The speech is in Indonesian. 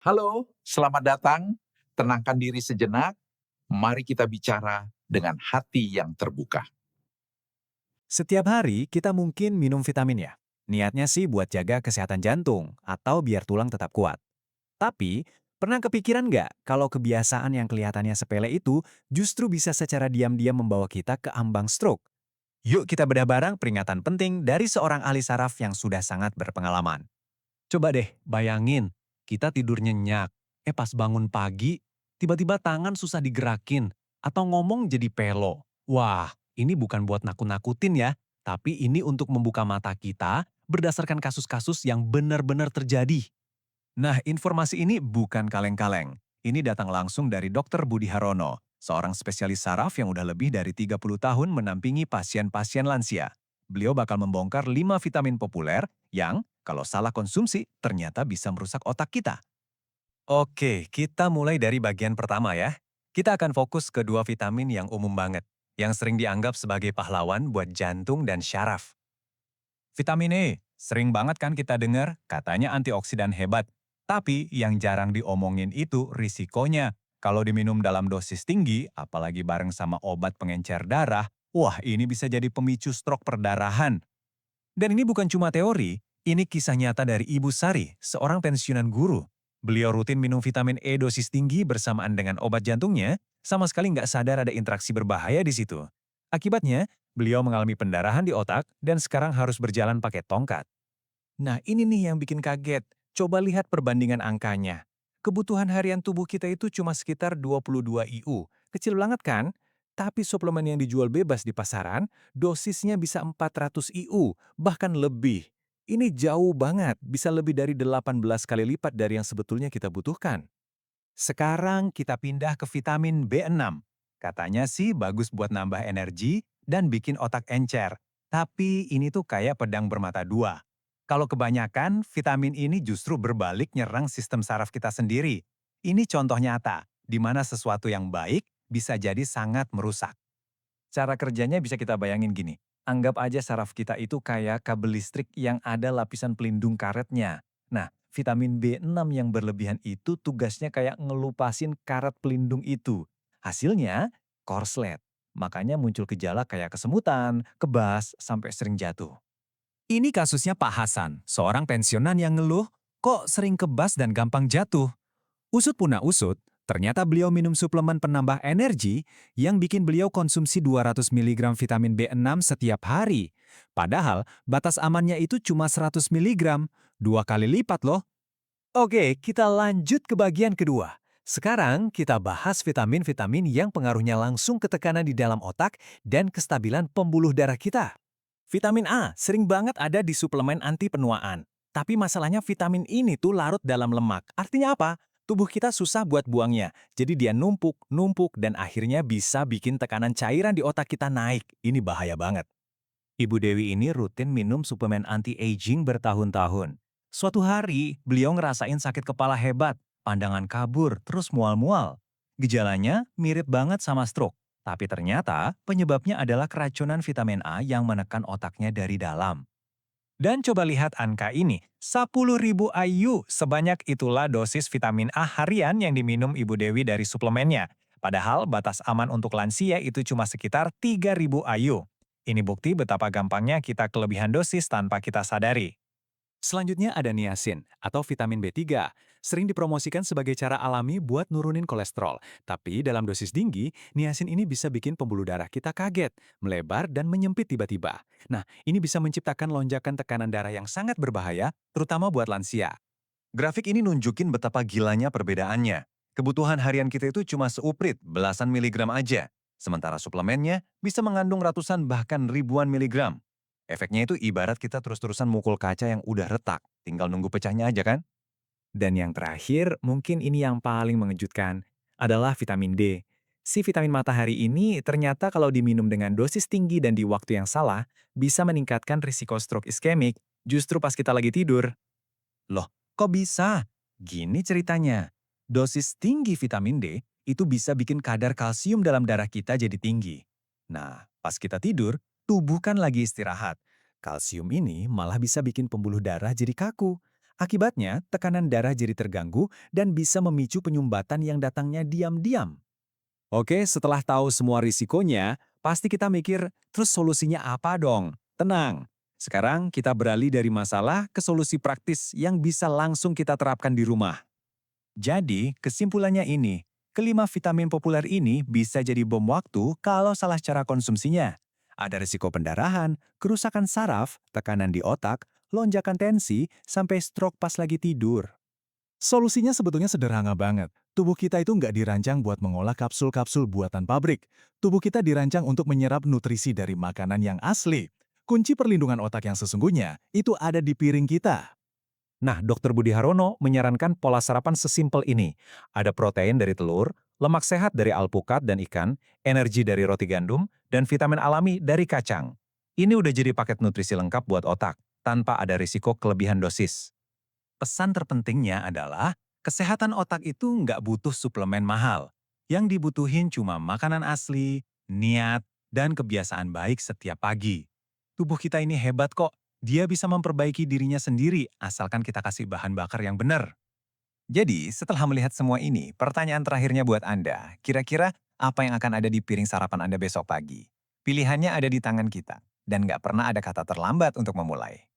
Halo, selamat datang. Tenangkan diri sejenak. Mari kita bicara dengan hati yang terbuka. Setiap hari kita mungkin minum vitamin ya. Niatnya sih buat jaga kesehatan jantung atau biar tulang tetap kuat. Tapi, pernah kepikiran nggak kalau kebiasaan yang kelihatannya sepele itu justru bisa secara diam-diam membawa kita ke ambang stroke? Yuk kita bedah bareng peringatan penting dari seorang ahli saraf yang sudah sangat berpengalaman. Coba deh bayangin, kita tidur nyenyak, pas bangun pagi, tiba-tiba tangan susah digerakin, atau ngomong jadi pelo. Wah, ini bukan buat nakut-nakutin ya, tapi ini untuk membuka mata kita berdasarkan kasus-kasus yang benar-benar terjadi. Nah, informasi ini bukan kaleng-kaleng. Ini datang langsung dari Dr. Budi Harono, seorang spesialis saraf yang udah lebih dari 30 tahun menampingi pasien-pasien lansia. Beliau bakal membongkar 5 vitamin populer yang, kalau salah konsumsi, ternyata bisa merusak otak kita. Oke, kita mulai dari bagian pertama ya. Kita akan fokus ke dua vitamin yang umum banget, yang sering dianggap sebagai pahlawan buat jantung dan syaraf. Vitamin E, sering banget kan kita dengar katanya antioksidan hebat. Tapi yang jarang diomongin itu risikonya. Kalau diminum dalam dosis tinggi, apalagi bareng sama obat pengencer darah, wah ini bisa jadi pemicu stroke perdarahan. Dan ini bukan cuma teori, ini kisah nyata dari Ibu Sari, seorang pensiunan guru. Beliau rutin minum vitamin E dosis tinggi bersamaan dengan obat jantungnya, sama sekali nggak sadar ada interaksi berbahaya di situ. Akibatnya, beliau mengalami pendarahan di otak dan sekarang harus berjalan pakai tongkat. Nah, ini nih yang bikin kaget. Coba lihat perbandingan angkanya. Kebutuhan harian tubuh kita itu cuma sekitar 22 IU. Kecil banget kan? Tapi suplemen yang dijual bebas di pasaran, dosisnya bisa 400 IU, bahkan lebih. Ini jauh banget, bisa lebih dari 18 kali lipat dari yang sebetulnya kita butuhkan. Sekarang kita pindah ke vitamin B6. Katanya sih bagus buat nambah energi dan bikin otak encer. Tapi ini tuh kayak pedang bermata dua. Kalau kebanyakan, vitamin ini justru berbalik nyerang sistem saraf kita sendiri. Ini contoh nyata, di mana sesuatu yang baik bisa jadi sangat merusak. Cara kerjanya bisa kita bayangin gini. Anggap aja saraf kita itu kayak kabel listrik yang ada lapisan pelindung karetnya. Nah, vitamin B6 yang berlebihan itu tugasnya kayak ngelupasin karet pelindung itu. Hasilnya, korslet. Makanya muncul gejala kayak kesemutan, kebas, sampai sering jatuh. Ini kasusnya Pak Hasan, seorang pensiunan yang ngeluh, kok sering kebas dan gampang jatuh. Usut punah usut, ternyata beliau minum suplemen penambah energi yang bikin beliau konsumsi 200 mg vitamin B6 setiap hari. Padahal batas amannya itu cuma 100 mg, 2 kali lipat loh. Oke, kita lanjut ke bagian kedua. Sekarang kita bahas vitamin-vitamin yang pengaruhnya langsung ke tekanan di dalam otak dan kestabilan pembuluh darah kita. Vitamin A sering banget ada di suplemen anti penuaan. Tapi masalahnya vitamin ini tuh larut dalam lemak. Artinya apa? Tubuh kita susah buat buangnya. Jadi dia numpuk, numpuk, dan akhirnya bisa bikin tekanan cairan di otak kita naik. Ini bahaya banget. Ibu Dewi ini rutin minum suplemen anti-aging bertahun-tahun. Suatu hari, beliau ngerasain sakit kepala hebat, pandangan kabur, terus mual-mual. Gejalanya mirip banget sama stroke. Tapi ternyata penyebabnya adalah keracunan vitamin A yang menekan otaknya dari dalam. Dan coba lihat angka ini, 10.000 IU, sebanyak itulah dosis vitamin A harian yang diminum Ibu Dewi dari suplemennya. Padahal batas aman untuk lansia itu cuma sekitar 3.000 IU. Ini bukti betapa gampangnya kita kelebihan dosis tanpa kita sadari. Selanjutnya ada niacin atau vitamin B3. Sering dipromosikan sebagai cara alami buat nurunin kolesterol. Tapi dalam dosis tinggi, niacin ini bisa bikin pembuluh darah kita kaget, melebar, dan menyempit tiba-tiba. Nah, ini bisa menciptakan lonjakan tekanan darah yang sangat berbahaya, terutama buat lansia. Grafik ini nunjukin betapa gilanya perbedaannya. Kebutuhan harian kita itu cuma seuprit, belasan miligram aja. Sementara suplemennya bisa mengandung ratusan bahkan ribuan miligram. Efeknya itu ibarat kita terus-terusan mukul kaca yang udah retak, tinggal nunggu pecahnya aja kan? Dan yang terakhir, mungkin ini yang paling mengejutkan, adalah vitamin D. Si vitamin matahari ini ternyata kalau diminum dengan dosis tinggi dan di waktu yang salah, bisa meningkatkan risiko stroke iskemik justru pas kita lagi tidur. Loh, kok bisa? Gini ceritanya. Dosis tinggi vitamin D itu bisa bikin kadar kalsium dalam darah kita jadi tinggi. Nah, pas kita tidur, tubuh kan lagi istirahat. Kalsium ini malah bisa bikin pembuluh darah jadi kaku. Akibatnya, tekanan darah jadi terganggu dan bisa memicu penyumbatan yang datangnya diam-diam. Oke, setelah tahu semua risikonya, pasti kita mikir, terus solusinya apa dong? Tenang. Sekarang kita beralih dari masalah ke solusi praktis yang bisa langsung kita terapkan di rumah. Jadi, kesimpulannya ini, kelima vitamin populer ini bisa jadi bom waktu kalau salah cara konsumsinya. Ada risiko pendarahan, kerusakan saraf, tekanan di otak, lonjakan tensi, sampai stroke pas lagi tidur. Solusinya sebetulnya sederhana banget. Tubuh kita itu nggak dirancang buat mengolah kapsul-kapsul buatan pabrik. Tubuh kita dirancang untuk menyerap nutrisi dari makanan yang asli. Kunci perlindungan otak yang sesungguhnya itu ada di piring kita. Nah, Dr. Budi Harono menyarankan pola sarapan sesimpel ini. Ada protein dari telur, lemak sehat dari alpukat dan ikan, energi dari roti gandum, dan vitamin alami dari kacang. Ini udah jadi paket nutrisi lengkap buat otak, tanpa ada risiko kelebihan dosis. Pesan terpentingnya adalah, kesehatan otak itu nggak butuh suplemen mahal. Yang dibutuhin cuma makanan asli, niat, dan kebiasaan baik setiap pagi. Tubuh kita ini hebat kok. Dia bisa memperbaiki dirinya sendiri asalkan kita kasih bahan bakar yang benar. Jadi, setelah melihat semua ini, pertanyaan terakhirnya buat Anda, kira-kira apa yang akan ada di piring sarapan Anda besok pagi? Pilihannya ada di tangan kita, dan nggak pernah ada kata terlambat untuk memulai.